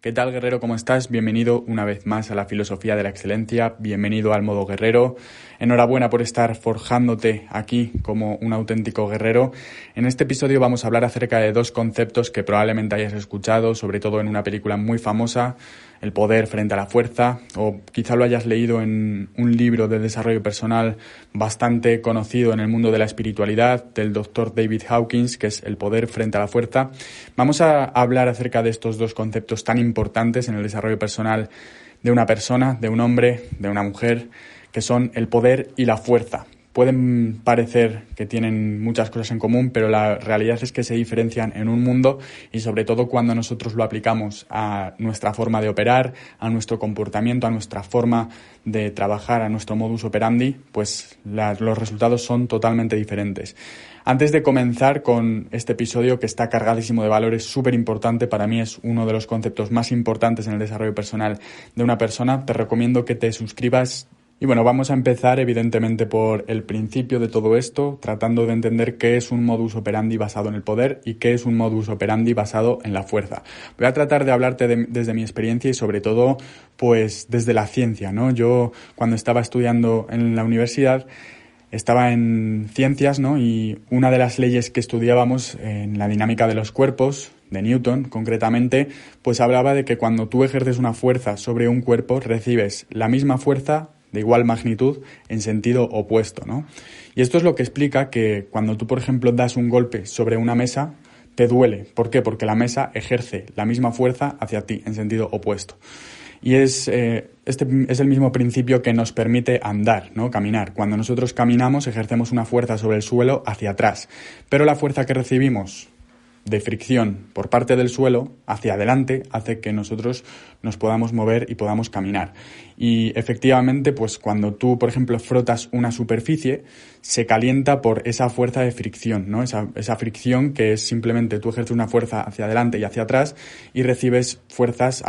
¿Qué tal, guerrero? ¿Cómo estás? Bienvenido una vez más a la filosofía de la excelencia, bienvenido al modo guerrero. Enhorabuena por estar forjándote aquí como un auténtico guerrero. En este episodio vamos a hablar acerca de dos conceptos que probablemente hayas escuchado, sobre todo en una película muy famosa, el poder frente a la fuerza, o quizá lo hayas leído en un libro de desarrollo personal bastante conocido en el mundo de la espiritualidad, del doctor David Hawkins, que es el poder frente a la fuerza. Vamos a hablar acerca de estos dos conceptos tan importantes en el desarrollo personal de una persona, de un hombre, de una mujer, que son el poder y la fuerza. Pueden parecer que tienen muchas cosas en común, pero la realidad es que se diferencian en un mundo y sobre todo cuando nosotros lo aplicamos a nuestra forma de operar, a nuestro comportamiento, a nuestra forma de trabajar, a nuestro modus operandi, pues los resultados son totalmente diferentes. Antes de comenzar con este episodio que está cargadísimo de valores, súper importante, para mí es uno de los conceptos más importantes en el desarrollo personal de una persona, te recomiendo que te suscribas. Y bueno, vamos a empezar evidentemente por el principio de todo esto, tratando de entender qué es un modus operandi basado en el poder y qué es un modus operandi basado en la fuerza. Voy a tratar de hablarte desde mi experiencia y sobre todo pues desde la ciencia, ¿no? Yo cuando estaba estudiando en la universidad estaba en ciencias, ¿no? Y una de las leyes que estudiábamos en la dinámica de los cuerpos, de Newton concretamente, pues hablaba de que cuando tú ejerces una fuerza sobre un cuerpo recibes la misma fuerza de igual magnitud en sentido opuesto, ¿no? Y esto es lo que explica que cuando tú, por ejemplo, das un golpe sobre una mesa, te duele. ¿Por qué? Porque la mesa ejerce la misma fuerza hacia ti en sentido opuesto. Y este es el mismo principio que nos permite andar, ¿no? Caminar. Cuando nosotros caminamos ejercemos una fuerza sobre el suelo hacia atrás, pero la fuerza que recibimos de fricción por parte del suelo hacia adelante hace que nosotros nos podamos mover y podamos caminar. Y efectivamente, pues cuando tú, por ejemplo, frotas una superficie, se calienta por esa fuerza de fricción, ¿no? Esa fricción que es simplemente tú ejerces una fuerza hacia adelante y hacia atrás y recibes fuerzas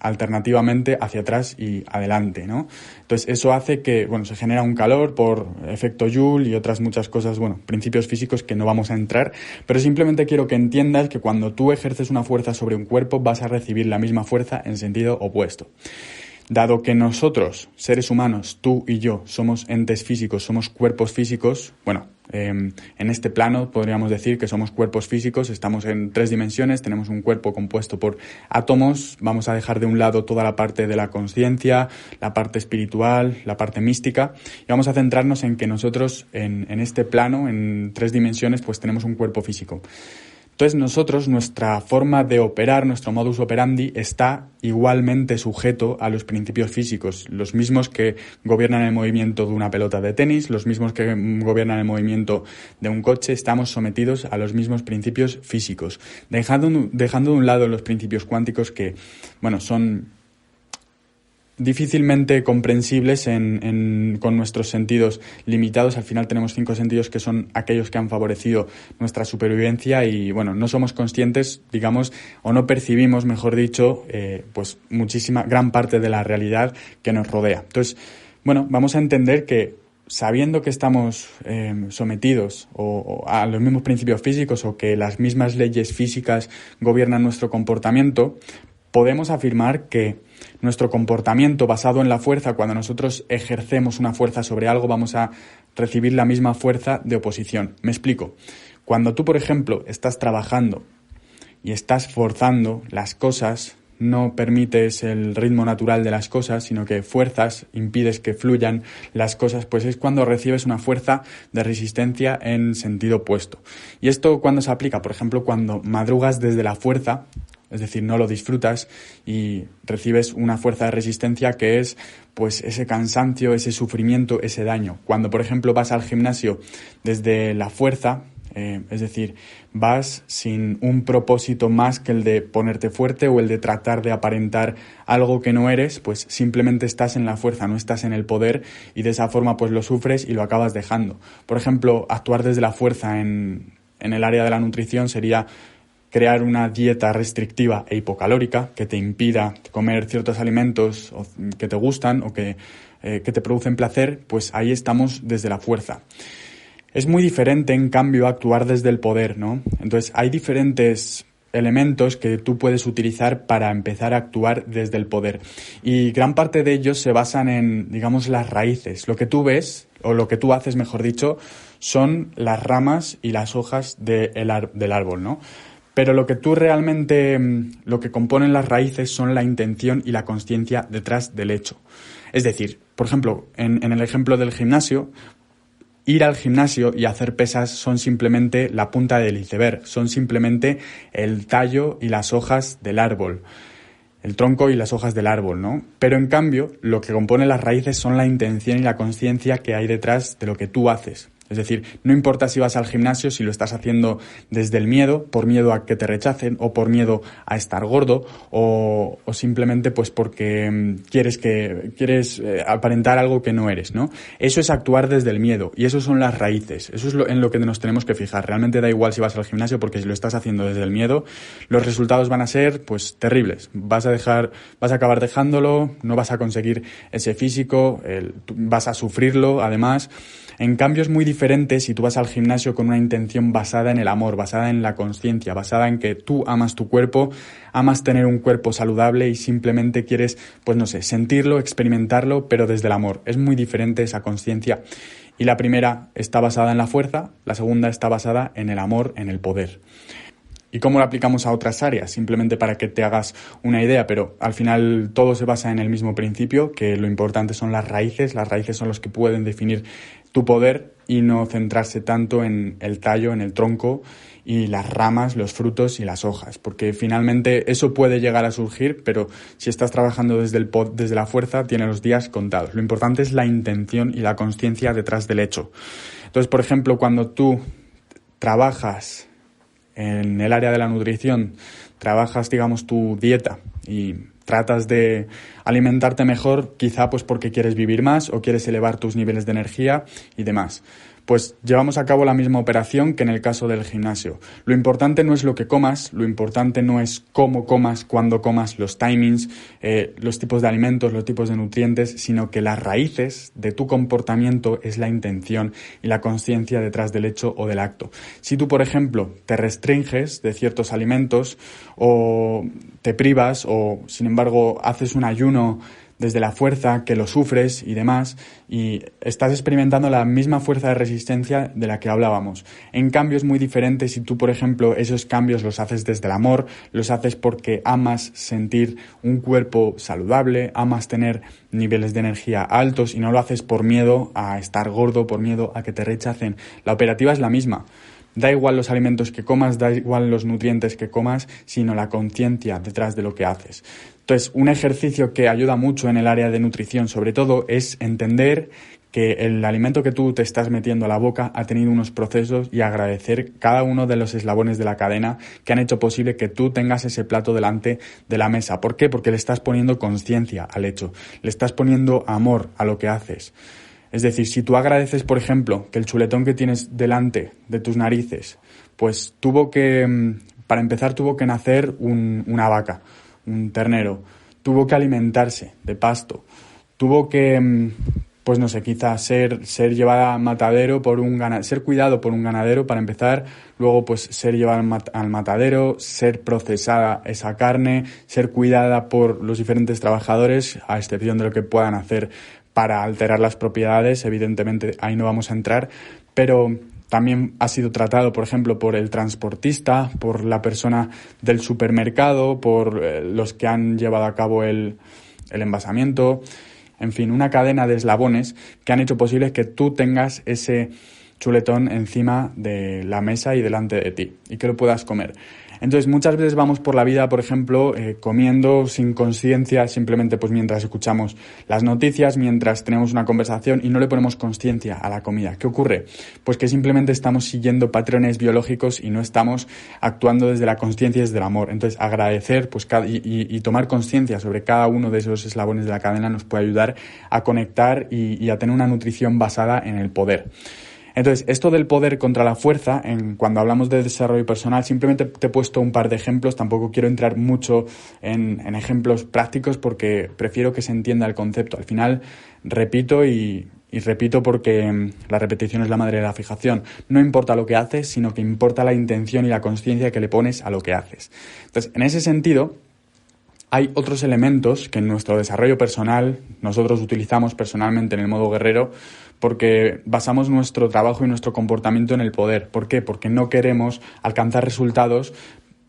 alternativamente hacia atrás y adelante, ¿no? Entonces eso hace que, bueno, se genera un calor por efecto Joule y otras muchas cosas, bueno, principios físicos que no vamos a entrar, pero simplemente quiero que entiendas que cuando tú ejerces una fuerza sobre un cuerpo vas a recibir la misma fuerza en sentido opuesto. Dado que nosotros, seres humanos, tú y yo, somos entes físicos, somos cuerpos físicos, bueno, en este plano podríamos decir que somos cuerpos físicos, estamos en 3 dimensiones, tenemos un cuerpo compuesto por átomos, vamos a dejar de un lado toda la parte de la consciencia, la parte espiritual, la parte mística, y vamos a centrarnos en que nosotros en este plano, en 3 dimensiones, pues tenemos un cuerpo físico. Entonces nosotros, nuestra forma de operar, nuestro modus operandi, está igualmente sujeto a los principios físicos, los mismos que gobiernan el movimiento de una pelota de tenis, los mismos que gobiernan el movimiento de un coche, estamos sometidos a los mismos principios físicos, dejando de un lado los principios cuánticos que, bueno, son difícilmente comprensibles con nuestros sentidos limitados. Al final tenemos 5 sentidos que son aquellos que han favorecido nuestra supervivencia y, bueno, no somos conscientes, digamos, o no percibimos, mejor dicho, pues gran parte de la realidad que nos rodea. Entonces, bueno, vamos a entender que sabiendo que estamos sometidos a los mismos principios físicos o que las mismas leyes físicas gobiernan nuestro comportamiento, podemos afirmar que nuestro comportamiento basado en la fuerza, cuando nosotros ejercemos una fuerza sobre algo, vamos a recibir la misma fuerza de oposición. Me explico. Cuando tú, por ejemplo, estás trabajando y estás forzando las cosas, no permites el ritmo natural de las cosas, sino que fuerzas, impides que fluyan las cosas, pues es cuando recibes una fuerza de resistencia en sentido opuesto. Y esto, ¿cuándo se aplica? Por ejemplo, cuando madrugas desde la fuerza, es decir, no lo disfrutas y recibes una fuerza de resistencia que es pues ese cansancio, ese sufrimiento, ese daño. Cuando, por ejemplo, vas al gimnasio desde la fuerza, es decir, vas sin un propósito más que el de ponerte fuerte o el de tratar de aparentar algo que no eres, pues simplemente estás en la fuerza, no estás en el poder y de esa forma pues lo sufres y lo acabas dejando. Por ejemplo, actuar desde la fuerza en el área de la nutrición sería crear una dieta restrictiva e hipocalórica que te impida comer ciertos alimentos que te gustan o que te producen placer, pues ahí estamos desde la fuerza. Es muy diferente, en cambio, actuar desde el poder, ¿no? Entonces, hay diferentes elementos que tú puedes utilizar para empezar a actuar desde el poder. Y gran parte de ellos se basan en, digamos, las raíces. Lo que tú ves, o lo que tú haces, mejor dicho, son las ramas y las hojas del árbol, ¿no? Pero lo que tú realmente, lo que componen las raíces son la intención y la consciencia detrás del hecho. Es decir, por ejemplo, en el ejemplo del gimnasio, ir al gimnasio y hacer pesas son simplemente la punta del iceberg, son simplemente el tallo y las hojas del árbol, el tronco y las hojas del árbol, ¿no? Pero en cambio, lo que compone las raíces son la intención y la consciencia que hay detrás de lo que tú haces. Es decir, no importa si vas al gimnasio, si lo estás haciendo desde el miedo, por miedo a que te rechacen o por miedo a estar gordo o simplemente pues porque quieres aparentar algo que no eres, ¿no? Eso es actuar desde el miedo y eso son las raíces. Eso es en lo que nos tenemos que fijar. Realmente da igual si vas al gimnasio porque si lo estás haciendo desde el miedo, los resultados van a ser pues terribles. Vas a acabar dejándolo, no vas a conseguir ese físico, vas a sufrirlo además. En cambio, es muy diferente si tú vas al gimnasio con una intención basada en el amor, basada en la consciencia, basada en que tú amas tu cuerpo, amas tener un cuerpo saludable y simplemente quieres, pues no sé, sentirlo, experimentarlo, pero desde el amor. Es muy diferente esa consciencia. Y la primera está basada en la fuerza, la segunda está basada en el amor, en el poder. ¿Y cómo lo aplicamos a otras áreas? Simplemente para que te hagas una idea, pero al final todo se basa en el mismo principio, que lo importante son las raíces son los que pueden definir tu poder y no centrarse tanto en el tallo, en el tronco y las ramas, los frutos y las hojas, porque finalmente eso puede llegar a surgir, pero si estás trabajando desde la fuerza, tiene los días contados. Lo importante es la intención y la consciencia detrás del hecho. Entonces, por ejemplo, cuando tú trabajas en el área de la nutrición, trabajas, digamos, tu dieta y tratas de alimentarte mejor, quizá pues porque quieres vivir más o quieres elevar tus niveles de energía y demás. Pues llevamos a cabo la misma operación que en el caso del gimnasio. Lo importante no es lo que comas, lo importante no es cómo comas, cuándo comas, los timings, los tipos de alimentos, los tipos de nutrientes, sino que las raíces de tu comportamiento es la intención y la consciencia detrás del hecho o del acto. Si tú, por ejemplo, te restringes de ciertos alimentos o te privas o, sin embargo, haces un ayuno desde la fuerza, que lo sufres y demás, y estás experimentando la misma fuerza de resistencia de la que hablábamos. En cambio, es muy diferente si tú, por ejemplo, esos cambios los haces desde el amor, los haces porque amas sentir un cuerpo saludable, amas tener niveles de energía altos y no lo haces por miedo a estar gordo, por miedo a que te rechacen. La operativa es la misma. Da igual los alimentos que comas, da igual los nutrientes que comas, sino la conciencia detrás de lo que haces. Entonces, un ejercicio que ayuda mucho en el área de nutrición, sobre todo, es entender que el alimento que tú te estás metiendo a la boca ha tenido unos procesos y agradecer cada uno de los eslabones de la cadena que han hecho posible que tú tengas ese plato delante de la mesa. ¿Por qué? Porque le estás poniendo conciencia al hecho, le estás poniendo amor a lo que haces. Es decir, si tú agradeces, por ejemplo, que el chuletón que tienes delante de tus narices, pues para empezar tuvo que nacer una vaca, un ternero, tuvo que alimentarse de pasto, tuvo que, pues no sé, quizás ser llevada al matadero ser cuidado por un ganadero para empezar, luego pues ser llevada al matadero, ser procesada esa carne, ser cuidada por los diferentes trabajadores, a excepción de lo que puedan hacer para alterar las propiedades, evidentemente ahí no vamos a entrar, pero también ha sido tratado, por ejemplo, por el transportista, por la persona del supermercado, por los que han llevado a cabo el envasamiento, en fin, una cadena de eslabones que han hecho posible que tú tengas ese chuletón encima de la mesa y delante de ti y que lo puedas comer. Entonces, muchas veces vamos por la vida, por ejemplo, comiendo sin conciencia, simplemente pues mientras escuchamos las noticias, mientras tenemos una conversación y no le ponemos conciencia a la comida. ¿Qué ocurre? Pues que simplemente estamos siguiendo patrones biológicos y no estamos actuando desde la conciencia y desde el amor. Entonces, agradecer pues y tomar conciencia sobre cada uno de esos eslabones de la cadena nos puede ayudar a conectar y a tener una nutrición basada en el poder. Entonces, esto del poder contra la fuerza, cuando hablamos de desarrollo personal, simplemente te he puesto un par de ejemplos, tampoco quiero entrar mucho en ejemplos prácticos porque prefiero que se entienda el concepto. Al final, repito y Y repito porque la repetición es la madre de la fijación. No importa lo que haces, sino que importa la intención y la consciencia que le pones a lo que haces. Entonces, en ese sentido, hay otros elementos que en nuestro desarrollo personal nosotros utilizamos personalmente en el modo guerrero porque basamos nuestro trabajo y nuestro comportamiento en el poder. ¿Por qué? Porque no queremos alcanzar resultados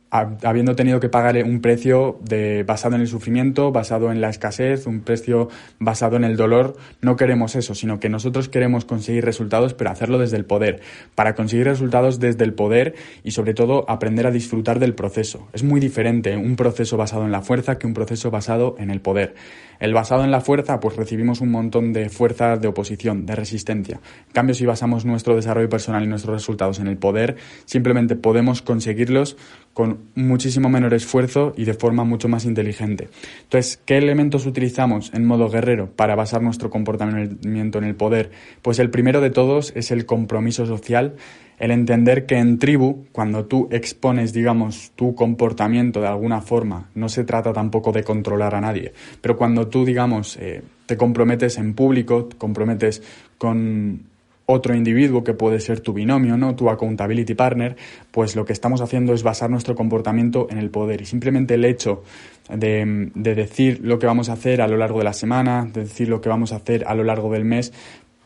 habiendo tenido que pagar un precio basado en el sufrimiento, basado en la escasez, un precio basado en el dolor. No queremos eso, sino que nosotros queremos conseguir resultados, pero hacerlo desde el poder. Para conseguir resultados desde el poder y sobre todo aprender a disfrutar del proceso. Es muy diferente un proceso basado en la fuerza que un proceso basado en el poder. El basado en la fuerza, pues recibimos un montón de fuerza de oposición, de resistencia. En cambio, si basamos nuestro desarrollo personal y nuestros resultados en el poder, simplemente podemos conseguirlos con muchísimo menor esfuerzo y de forma mucho más inteligente. Entonces, ¿qué elementos utilizamos en modo guerrero para basar nuestro comportamiento en el poder? Pues el primero de todos es el compromiso social, el entender que en tribu, cuando tú expones, digamos, tu comportamiento de alguna forma, no se trata tampoco de controlar a nadie, pero cuando tú, digamos, te comprometes en público, te comprometes con otro individuo que puede ser tu binomio, ¿no? Tu accountability partner, pues lo que estamos haciendo es basar nuestro comportamiento en el poder. Y simplemente el hecho de decir lo que vamos a hacer a lo largo de la semana, de decir lo que vamos a hacer a lo largo del mes,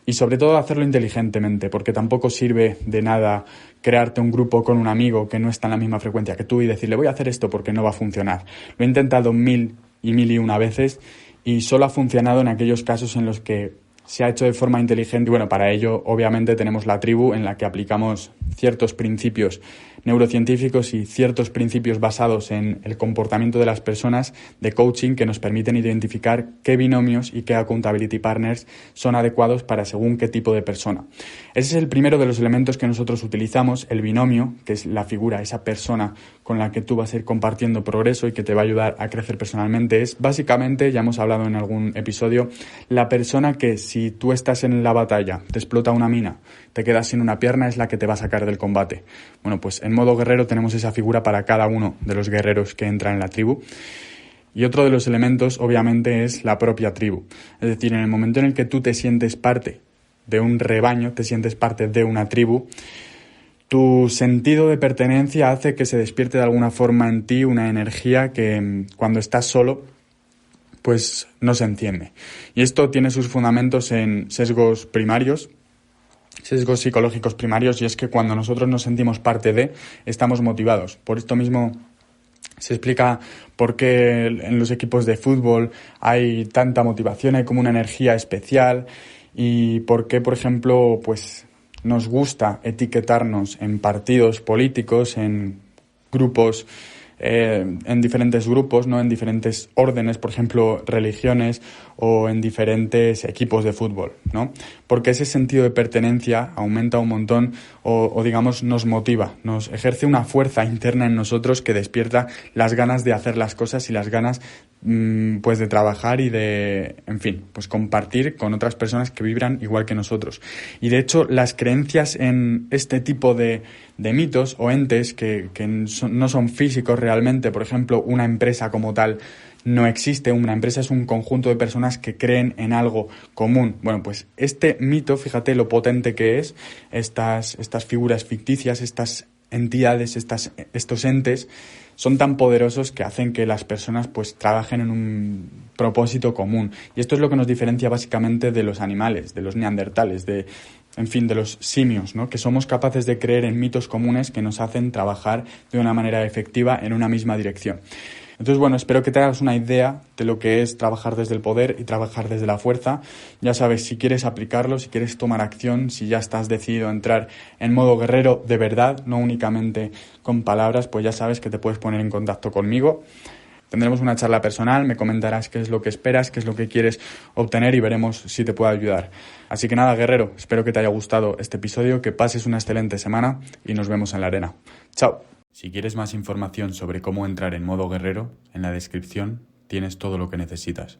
y sobre todo hacerlo inteligentemente, porque tampoco sirve de nada crearte un grupo con un amigo que no está en la misma frecuencia que tú y decirle voy a hacer esto porque no va a funcionar. Lo he intentado mil y una veces y solo ha funcionado en aquellos casos en los que se ha hecho de forma inteligente. Y bueno, para ello obviamente tenemos la tribu en la que aplicamos ciertos principios neurocientíficos y ciertos principios basados en el comportamiento de las personas de coaching que nos permiten identificar qué binomios y qué accountability partners son adecuados para según qué tipo de persona. Ese es el primero de los elementos que nosotros utilizamos, el binomio, que es la figura, esa persona con la que tú vas a ir compartiendo progreso y que te va a ayudar a crecer personalmente. Es básicamente, ya hemos hablado en algún episodio, la persona que si tú estás en la batalla, te explota una mina, te quedas sin una pierna, es la que te va a sacar del combate. Bueno, pues en modo guerrero tenemos esa figura para cada uno de los guerreros que entran en la tribu. Y otro de los elementos, obviamente, es la propia tribu. Es decir, en el momento en el que tú te sientes parte de un rebaño, te sientes parte de una tribu, tu sentido de pertenencia hace que se despierte de alguna forma en ti una energía que cuando estás solo, pues no se enciende. Y esto tiene sus fundamentos en sesgos primarios, sesgos psicológicos primarios, y es que cuando nosotros nos sentimos parte de, estamos motivados. Por esto mismo se explica por qué en los equipos de fútbol hay tanta motivación, hay como una energía especial, y por qué, por ejemplo, pues nos gusta etiquetarnos en partidos políticos, en grupos, en diferentes grupos, ¿no? En diferentes órdenes, por ejemplo, religiones o en diferentes equipos de fútbol, ¿no? Porque ese sentido de pertenencia aumenta un montón o digamos, nos motiva, nos ejerce una fuerza interna en nosotros que despierta las ganas de hacer las cosas y las ganas pues de trabajar y de, en fin, pues compartir con otras personas que vibran igual que nosotros. Y de hecho, las creencias en este tipo de mitos o entes que no son físicos realmente, por ejemplo, una empresa como tal no existe, una empresa es un conjunto de personas que creen en algo común. Bueno, pues este mito, fíjate lo potente que es, estas figuras ficticias, estas entidades, estos entes, son tan poderosos que hacen que las personas pues trabajen en un propósito común. Y esto es lo que nos diferencia básicamente de los animales, de los neandertales, de los simios, ¿no? Que somos capaces de creer en mitos comunes que nos hacen trabajar de una manera efectiva en una misma dirección. Entonces, bueno, espero que te hagas una idea de lo que es trabajar desde el poder y trabajar desde la fuerza. Ya sabes, si quieres aplicarlo, si quieres tomar acción, si ya estás decidido a entrar en modo guerrero de verdad, no únicamente con palabras, pues ya sabes que te puedes poner en contacto conmigo. Tendremos una charla personal, me comentarás qué es lo que esperas, qué es lo que quieres obtener y veremos si te puedo ayudar. Así que nada, guerrero, espero que te haya gustado este episodio, que pases una excelente semana y nos vemos en la arena. ¡Chao! Si quieres más información sobre cómo entrar en modo guerrero, en la descripción tienes todo lo que necesitas.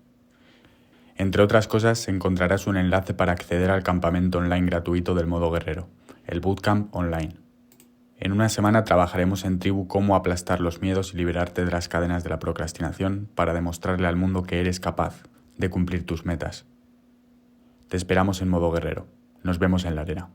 Entre otras cosas, encontrarás un enlace para acceder al campamento online gratuito del modo guerrero, el Bootcamp Online. En una semana trabajaremos en tribu cómo aplastar los miedos y liberarte de las cadenas de la procrastinación para demostrarle al mundo que eres capaz de cumplir tus metas. Te esperamos en Modo Guerrero. Nos vemos en la arena.